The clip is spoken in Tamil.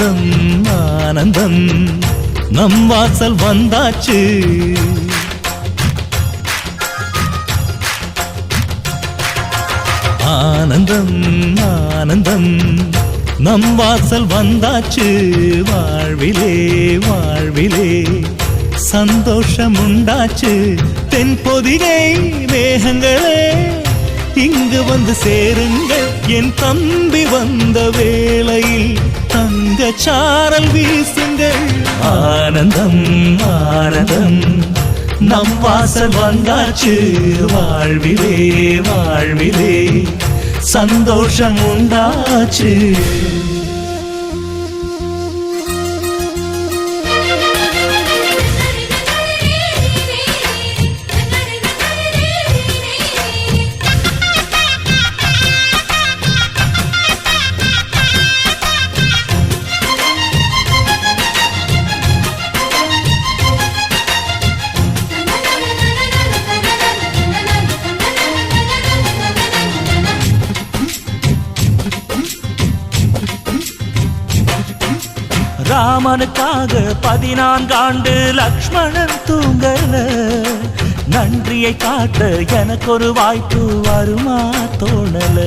ஆனந்தம் ஆனந்தம் நம் வாசல் வந்தாச்சு ஆனந்தம் ஆனந்தம் நம் வாசல் வந்தாச்சு வாழ்விலே வாழ்விலே சந்தோஷம் உண்டாச்சு தென்பொதிகை மேகங்களே இங்கு வந்து சேருங்கள் என் தம்பி வந்த வேளையில் தங்க சாரல் வீசுங்கள் ஆனந்தம் ஆனந்தம் நம் வாசல் வந்தாச்சு வாழ்விலே வாழ்விலே சந்தோஷம் உண்டாச்சு ராமனுக்காக 14 ஆண்டு லக்ஷ்மணன் தூங்கல நன்றியை காட்ட எனக்கு ஒரு வாய்ப்பு வருமா தோணல